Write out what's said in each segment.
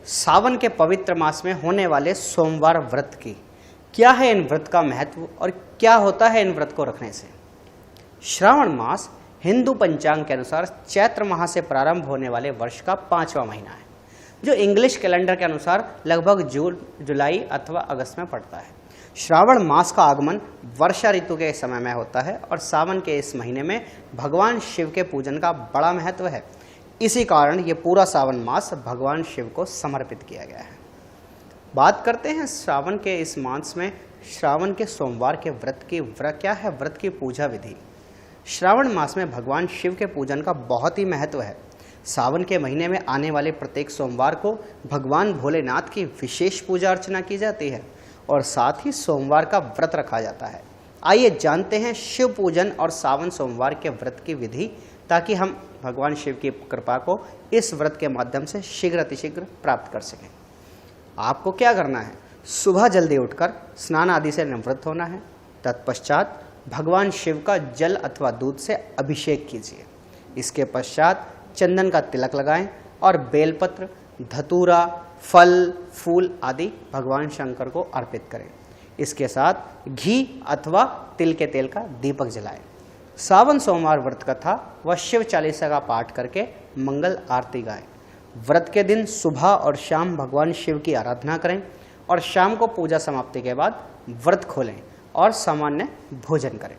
सावन के पवित्र मास में होने वाले सोमवार व्रत की क्या है इन व्रत का महत्व और क्या होता है इन व्रत को रखने से। श्रावण मास हिंदू पंचांग के अनुसार चैत्र माह से प्रारंभ होने वाले वर्ष का 5वां महीना है, जो इंग्लिश कैलेंडर के अनुसार लगभग जून, जुलाई अथवा अगस्त में पड़ता है। श्रावण मास का आगमन वर्षा ऋतु के समय में होता है और सावन के इस महीने में भगवान शिव के पूजन का बड़ा महत्व है। इसी कारण ये पूरा सावन मास भगवान शिव को समर्पित किया गया है। बात करते हैं श्रावण के इस मास में श्रावण के सोमवार के व्रत क्या है, व्रत की पूजा विधि। श्रावण मास में भगवान शिव के पूजन का बहुत ही महत्व है। सावन के महीने में आने वाले प्रत्येक सोमवार को भगवान भोलेनाथ की विशेष पूजा अर्चना की जाती है और साथ ही सोमवार का व्रत रखा जाता है। आइए जानते हैं शिव पूजन और सावन सोमवार के व्रत की विधि, ताकि हम भगवान शिव की कृपा को इस व्रत के माध्यम से शीघ्र अतिशीघ्र प्राप्त कर सकें। आपको क्या करना है, सुबह जल्दी उठकर स्नान आदि से निवृत्त होना है। तत्पश्चात भगवान शिव का जल अथवा दूध से अभिषेक कीजिए। इसके पश्चात चंदन का तिलक लगाएं और बेलपत्र, धतूरा, फल, फूल आदि भगवान शंकर को अर्पित करें। इसके साथ घी अथवा तिल के तेल का दीपक जलाएं। सावन सोमवार व्रत कथा व शिव चालीसा का पाठ करके मंगल आरती गाएं। व्रत के दिन सुबह और शाम भगवान शिव की आराधना करें और शाम को पूजा समाप्ति के बाद व्रत खोलें और सामान्य भोजन करें।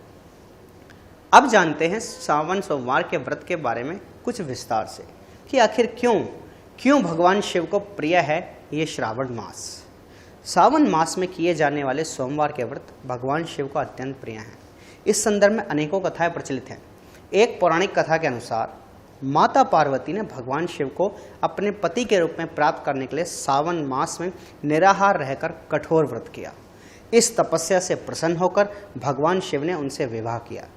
अब जानते हैं सावन सोमवार के व्रत के बारे में कुछ विस्तार से कि आखिर क्यों भगवान शिव को प्रिय है ये श्रावण मास। सावन मास में किए जाने वाले सोमवार के व्रत भगवान शिव को अत्यंत प्रिय हैं। इस संदर्भ में अनेकों कथाएं प्रचलित हैं। एक पौराणिक कथा के अनुसार माता पार्वती ने भगवान शिव को अपने पति के रूप में प्राप्त करने के लिए सावन मास में निराहार रहकर कठोर व्रत किया। इस तपस्या से प्रसन्न होकर भगवान शिव ने उनसे विवाह किया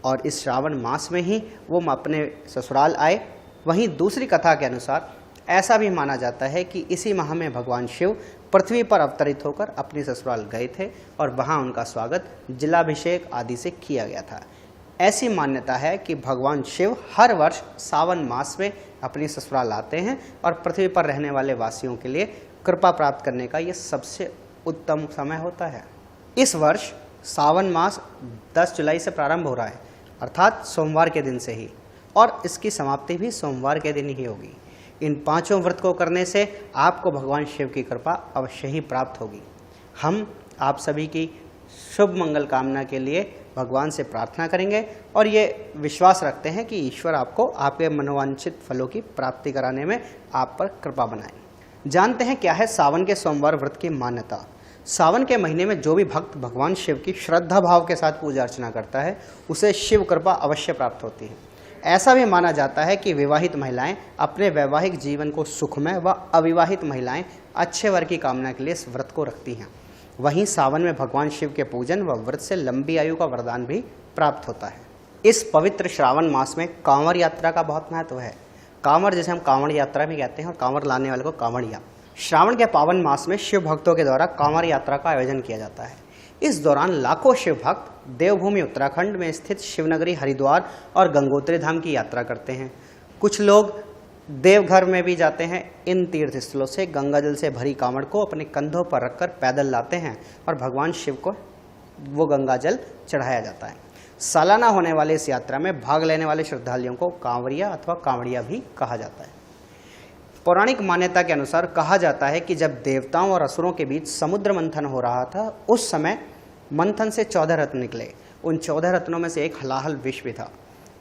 और इस श्रावण मास में ही वो अपने ससुराल आए। वहीं दूसरी कथा के अनुसार ऐसा भी माना जाता है कि इसी माह में भगवान शिव पृथ्वी पर अवतरित होकर अपने ससुराल गए थे और वहां उनका स्वागत जलाभिषेक आदि से किया गया था। ऐसी मान्यता है कि भगवान शिव हर वर्ष सावन मास में अपनी ससुराल आते हैं और पृथ्वी पर रहने वाले वासियों के लिए कृपा प्राप्त करने का ये सबसे उत्तम समय होता है। इस वर्ष सावन मास 10 जुलाई से प्रारंभ हो रहा है, अर्थात सोमवार के दिन से ही, और इसकी समाप्ति भी सोमवार के दिन ही होगी। इन 5 व्रत को करने से आपको भगवान शिव की कृपा अवश्य ही प्राप्त होगी। हम आप सभी की शुभ मंगल कामना के लिए भगवान से प्रार्थना करेंगे और ये विश्वास रखते हैं कि ईश्वर आपको आपके मनोवांछित फलों की प्राप्ति कराने में आप पर कृपा बनाए। जानते हैं क्या है सावन के सोमवार व्रत की मान्यता। सावन के महीने में जो भी भक्त भगवान शिव की श्रद्धा भाव के साथ पूजा अर्चना करता है उसे शिव कृपा अवश्य प्राप्त होती है। ऐसा भी माना जाता है कि विवाहित महिलाएं अपने वैवाहिक जीवन को सुखमय व अविवाहित महिलाएं अच्छे वर की कामना के लिए इस व्रत को रखती हैं। वहीं सावन में भगवान शिव के पूजन व व्रत से लंबी आयु का वरदान भी प्राप्त होता है। इस पवित्र श्रावण मास में कांवड़ यात्रा का बहुत महत्व है। कांवड़ जैसे हम कांवड़ यात्रा भी कहते हैं और कांवड़ लाने वाले को कांवड़िया। श्रावण के पावन मास में शिव भक्तों के द्वारा कांवड़ यात्रा का आयोजन किया जाता है। इस दौरान लाखों शिव भक्त देवभूमि उत्तराखंड में स्थित शिवनगरी हरिद्वार और गंगोत्री धाम की यात्रा करते हैं। कुछ लोग देवघर में भी जाते हैं। इन तीर्थ स्थलों से गंगा जल से भरी कांवड़ को अपने कंधों पर रखकर पैदल लाते हैं और भगवान शिव को वो गंगा जल चढ़ाया जाता है। सालाना होने वाले इस यात्रा में भाग लेने वाले श्रद्धालुओं को कांवरिया अथवा कांवड़िया भी कहा जाता है। पौराणिक मान्यता के अनुसार कहा जाता है कि जब देवताओं और असुरों के बीच समुद्र मंथन हो रहा था, उस समय मंथन से 14 रत्न निकले। उन 14 रत्नों में से एक हलाहल विष भी था,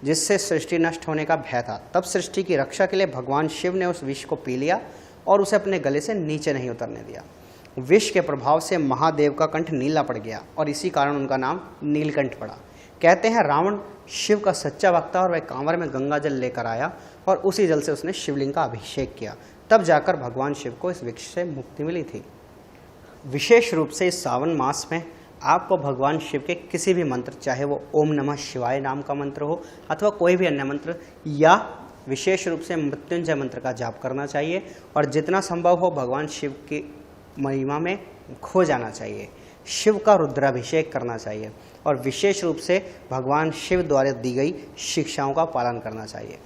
जिससे सृष्टि नष्ट होने का भय था। तब सृष्टि की रक्षा के लिए भगवान शिव ने उस विष को पी लिया और उसे अपने गले से नीचे नहीं उतरने दिया। विष के प्रभाव से महादेव का कंठ नीला पड़ गया और इसी कारण उनका नाम नीलकंठ पड़ा। कहते हैं रावण शिव का सच्चा भक्त था और वह कांवर में गंगा जल लेकर आया और उसी जल से उसने शिवलिंग का अभिषेक किया। तब जाकर भगवान शिव को इस विष से मुक्ति मिली थी। विशेष रूप से इस सावन मास में आपको भगवान शिव के किसी भी मंत्र, चाहे वो ओम नमः शिवाय नाम का मंत्र हो अथवा कोई भी अन्य मंत्र, या विशेष रूप से मृत्युंजय मंत्र का जाप करना चाहिए और जितना संभव हो भगवान शिव की महिमा में खो जाना चाहिए। शिव का रुद्राभिषेक करना चाहिए और विशेष रूप से भगवान शिव द्वारा दी गई शिक्षाओं का पालन करना चाहिए।